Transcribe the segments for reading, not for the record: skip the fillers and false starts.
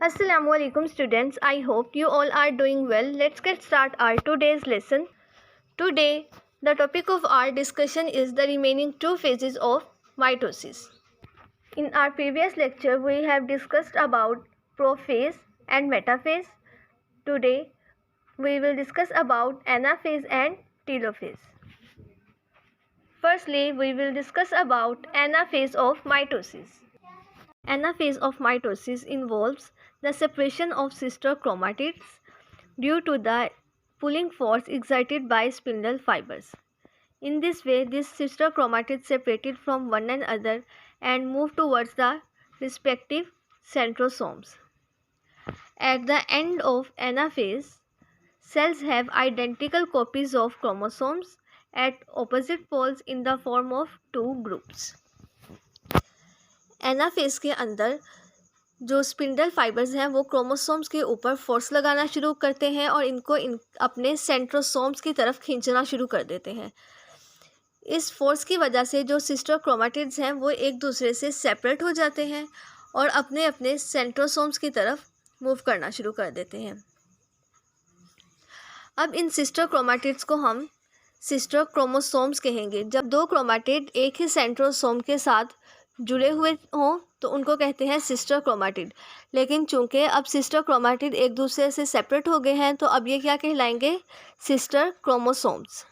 Assalamualaikum students, I hope you all are doing well. Let's get start our today's lesson. Today the topic of our discussion is the remaining two phases of mitosis. In our previous lecture we have discussed about prophase and metaphase. Today we will discuss about anaphase and telophase. Firstly, we will discuss about anaphase of mitosis. Anaphase of mitosis involves the separation of sister chromatids due to the pulling force exerted by spindle fibers. In this way, these sister chromatids separated from one another and move towards the respective centrosomes. At the end of anaphase, cells have identical copies of chromosomes at opposite poles in the form of two groups. Anaphase के अंदर जो spindle fibres हैं वो chromosomes के ऊपर force लगाना शुरू करते हैं और इनको अपने सेंट्रोसोम्स की तरफ खींचना शुरू कर देते हैं। इस फोर्स की वजह से जो सिस्टर क्रोमेटिड्स हैं वो एक दूसरे से सेपरेट हो जाते हैं और अपने अपने सेंट्रोसोम्स की तरफ मूव करना शुरू कर देते हैं। अब इन सिस्टर क्रोमेटिड्स को हम सिस्टर क्रोमोसोम्स कहेंगे। जब दो क्रोमेटिड एक ही सेंट्रोसोम के साथ जुड़े हुए हों तो उनको कहते हैं सिस्टर क्रोमेटिड। लेकिन चूंकि अब सिस्टर क्रोमेटिड एक दूसरे से सेपरेट हो गए हैं तो अब ये क्या कहलाएंगे? Sister chromosomes.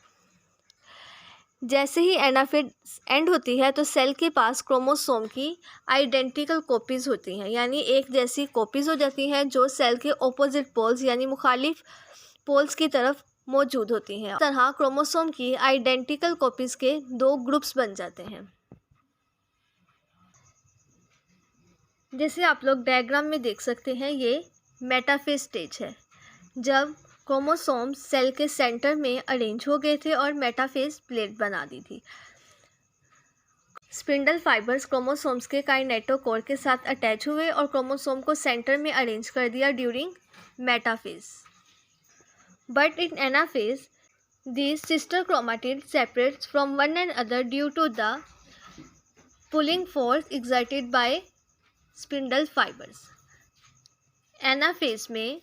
जैसे ही एनाफेज एंड होती है तो सेल के पास क्रोमोसोम की आइडेंटिकल कॉपीज़ होती हैं, यानी एक जैसी कॉपीज़ हो जाती हैं जो सेल के ऑपोजिट पोल्स यानी मुखालिफ पोल्स की तरफ मौजूद होती हैं। इस तरह क्रोमोसोम की आइडेंटिकल कॉपीज़ के दो ग्रुप्स बन जाते हैं। जैसे आप लोग डायग्राम में देख सकते हैं, ये मेटाफेज स्टेज है जब क्रोमोसोम सेल के सेंटर में अरेंज हो गए थे और मेटाफेज प्लेट बना दी थी। स्पिंडल फाइबर्स क्रोमोसोम्स के काइनेटोकोर के साथ अटैच हुए और क्रोमोसोम को सेंटर में अरेंज कर दिया during metaphase. But in anaphase these sister chromatids separates from one another due to the pulling force exerted by spindle fibres. Anaphase में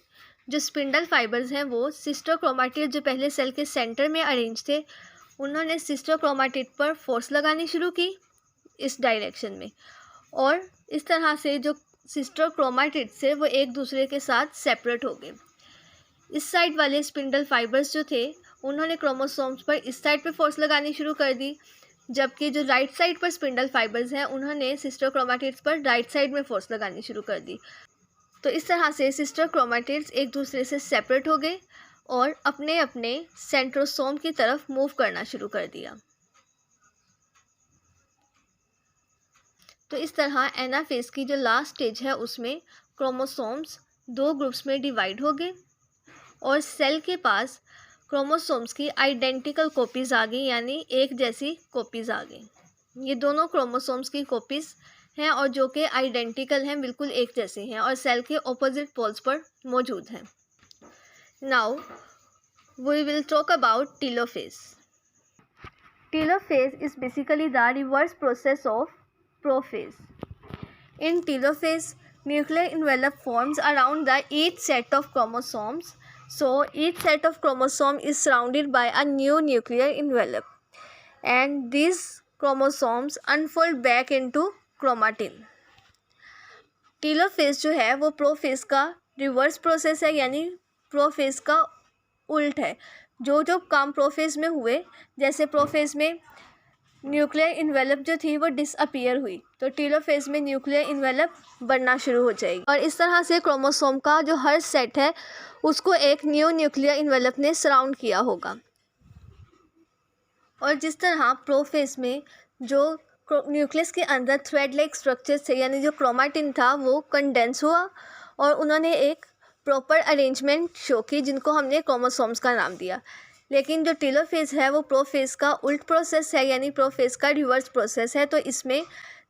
जो स्पिंडल फाइबर्स हैं वो सिस्टर क्रोमेटिड जो पहले सेल के सेंटर में अरेंज थे उन्होंने सिस्टर क्रोमेटिड पर फोर्स लगानी शुरू की इस डायरेक्शन में, और इस तरह से जो सिस्टर क्रोमेटिड से वो एक दूसरे के साथ सेपरेट हो गए। इस साइड वाले स्पिंडल फाइबर्स जो थे उन्होंने क्रोमोसोम्स पर इस साइड पे फोर्स लगानी शुरू कर दी, जबकि जो राइट साइड पर स्पिंडल फाइबर्स हैं उन्होंने सिस्टर क्रोमेटिड्स पर राइट साइड में फोर्स लगानी शुरू कर दी। तो इस तरह से सिस्टर क्रोमेटिड्स एक दूसरे से सेपरेट हो गए और अपने अपने सेंट्रोसोम की तरफ मूव करना शुरू कर दिया। तो इस तरह एनाफेज की जो लास्ट स्टेज है उसमें क्रोमोसोम्स दो ग्रुप्स में डिवाइड हो गए और सेल के पास क्रोमोसोम्स की आइडेंटिकल कॉपीज़ आ गई, यानी एक जैसी कॉपीज़ आ गई। ये दोनों क्रोमोसोम्स की कॉपीज़ हैं और जो कि आइडेंटिकल हैं, बिल्कुल एक जैसे हैं और सेल के ऑपोजिट पोल्स पर मौजूद हैं। Now we will talk about telophase. Telophase is basically the reverse process of prophase. In telophase nuclear envelope forms around the each set of chromosomes. So each set of chromosome is surrounded by a new nuclear envelope and these chromosomes unfold back into chromatin. Telophase जो है वो prophase का reverse process है, यानी prophase का उल्ट है। जो काम प्रोफेज में हुए, जैसे प्रोफेज में न्यूक्लियर इन्वेलप जो थी वो डिसअपियर हुई तो टीलोफेज में न्यूक्लियर इन्वेलप बनना शुरू हो जाएगी और इस तरह से क्रोमोसोम का जो हर सेट है उसको एक न्यू न्यूक्लियर इन्वेलप ने सराउंड किया होगा। और जिस तरह प्रोफेज में जो न्यूक्लियस के अंदर थ्रेड लाइक स्ट्रक्चर्स थे, यानी जो क्रोमेटिन था वो कंडेंस हुआ और उन्होंने एक प्रॉपर अरेंजमेंट शो की जिनको हमने क्रोमोसोम्स का नाम दिया। लेकिन जो टीलोफेज है वो प्रोफेज का उल्ट प्रोसेस है, यानी प्रोफेज का रिवर्स प्रोसेस है। तो इसमें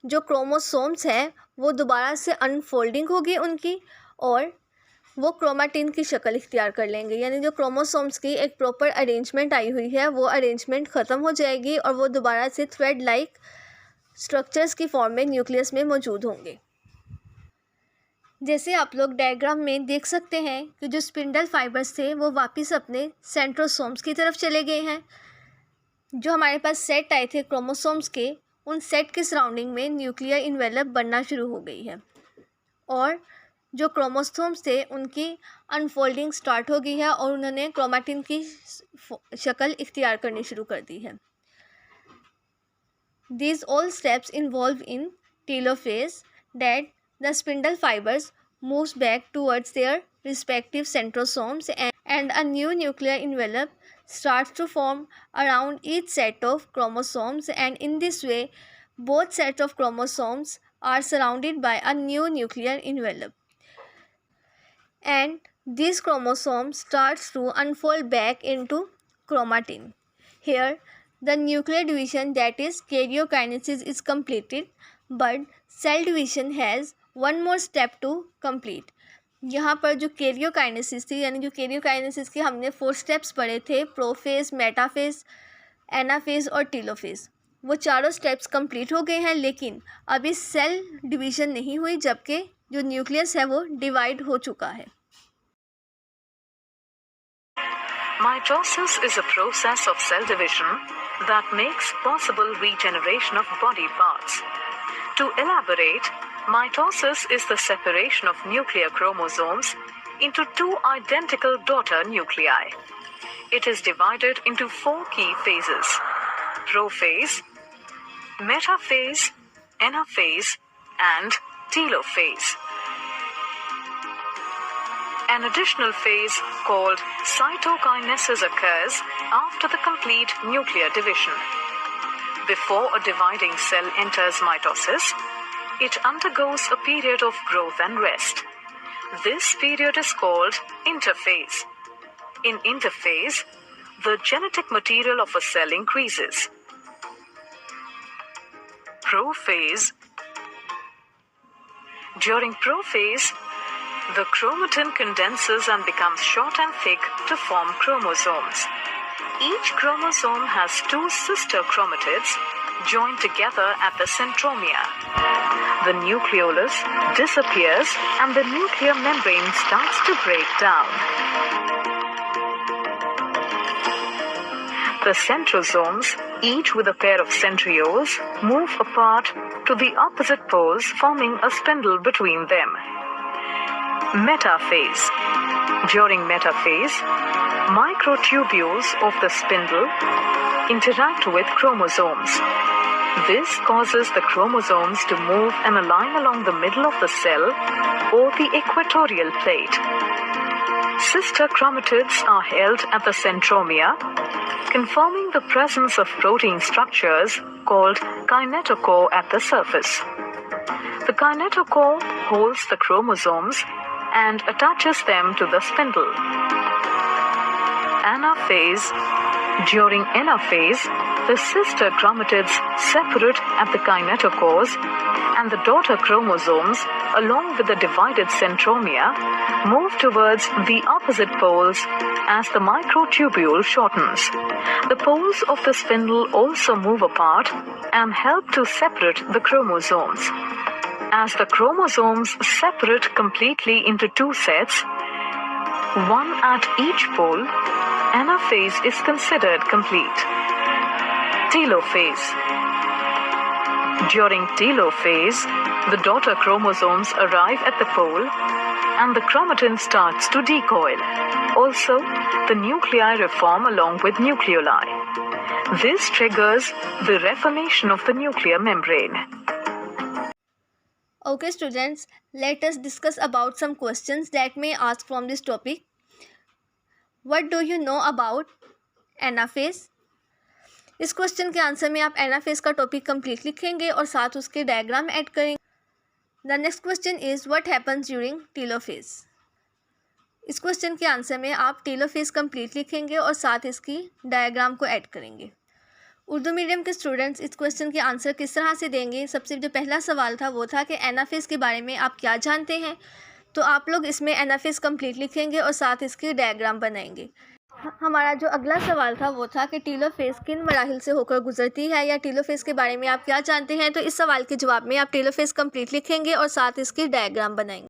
जो क्रोमोसोम्स हैं वो दोबारा से अनफोल्डिंग होगी उनकी और वो क्रोमेटिन की शक्ल इख्तियार कर लेंगे, यानी जो क्रोमोसोम्स की एक प्रॉपर अरेंजमेंट आई हुई है वो अरेंजमेंट ख़त्म हो जाएगी और वो दोबारा से थ्रेड लाइक स्ट्रक्चर्स की फॉर्म में न्यूक्लियस में मौजूद होंगे। जैसे आप लोग डायग्राम में देख सकते हैं कि जो स्पिंडल फाइबर्स थे वो वापस अपने सेंट्रोसोम्स की तरफ चले गए हैं। जो हमारे पास सेट आए थे क्रोमोसोम्स के, उन सेट के सराउंडिंग में न्यूक्लियर इन्वेलप बनना शुरू हो गई है और जो क्रोमोसोम्स थे उनकी अनफोल्डिंग स्टार्ट हो गई है और उन्होंने क्रोमैटिन की शक्ल इख्तियार करनी शुरू कर दी है। These all steps involve in telophase that the spindle fibers moves back towards their respective centrosomes and a new nuclear envelope starts to form around each set of chromosomes, and in this way both sets of chromosomes are surrounded by a new nuclear envelope and this chromosome starts to unfold back into chromatin. Here the nuclear division, that is karyokinesis, is completed, but cell division has one more step to complete. यहाँ पर जो karyokinesis थी, यानी जो karyokinesis के हमने 4 steps पढ़े थे, प्रोफेज, मेटाफेज, एनाफेज और टीलोफेज, वो चारों स्टेप्स कंप्लीट हो गए हैं, लेकिन अभी सेल डिवीज़न नहीं हुई, जबकि जो न्यूक्लियस है वो डिवाइड हो चुका है। Mitosis is a process of cell division that makes possible regeneration of body parts. To elaborate, mitosis is the separation of nuclear chromosomes into 2 identical daughter nuclei. It is divided into 4 key phases: prophase, metaphase, anaphase, and telophase. An additional phase called cytokinesis occurs after the complete nuclear division. Before a dividing cell enters mitosis, it undergoes a period of growth and rest. This period is called interphase. In interphase, the genetic material of a cell increases. Prophase. During prophase, the chromatin condenses and becomes short and thick to form chromosomes. Each chromosome has 2 sister chromatids joined together at the centromere. The nucleolus disappears and the nuclear membrane starts to break down. The centrosomes, each with a pair of centrioles, move apart to the opposite poles, forming a spindle between them. Metaphase. During metaphase, microtubules of the spindle interact with chromosomes. This causes the chromosomes to move and align along the middle of the cell or the equatorial plate. Sister chromatids are held at the centromere, confirming the presence of protein structures called kinetochore at the surface. The kinetochore holds the chromosomes and attaches them to the spindle. Anaphase. During anaphase, the sister chromatids separate at the kinetochores, and the daughter chromosomes, along with the divided centromere, move towards the opposite poles as the microtubule shortens. The poles of the spindle also move apart and help to separate the chromosomes. As the chromosomes separate completely into 2 sets, one at each pole, anaphase is considered complete. Telophase. During telophase, the daughter chromosomes arrive at the pole and the chromatin starts to decoil. Also, the nuclei reform along with nucleoli. This triggers the reformation of the nuclear membrane. Okay students, let us discuss about some questions that may ask from this topic. What do you know about anaphase? इस question के answer में आप anaphase का topic complete लिखेंगे और साथ उसके diagram add करेंगे. The next question is what happens during telophase. इस क्वेश्चन के आंसर में आप टीलोफेज कंप्लीट लिखेंगे और साथ इसकी डायग्राम को ऐड करेंगे. उर्दू मीडियम के स्टूडेंट्स इस क्वेश्चन के आंसर किस तरह से देंगे? सबसे जो पहला सवाल था वो था कि एनाफेज के बारे में आप क्या जानते हैं, तो आप लोग इसमें एनाफेज कंप्लीट लिखेंगे और साथ इसकी डायग्राम बनाएंगे. हमारा जो अगला सवाल था वो था कि टीलोफेज किन मराहिल से होकर गुजरती है, या टीलोफेज के बारे में आप क्या जानते हैं. तो इस सवाल के जवाब में आप टीलोफेज कंप्लीट लिखेंगे और साथ इसकी डायग्राम बनाएंगे.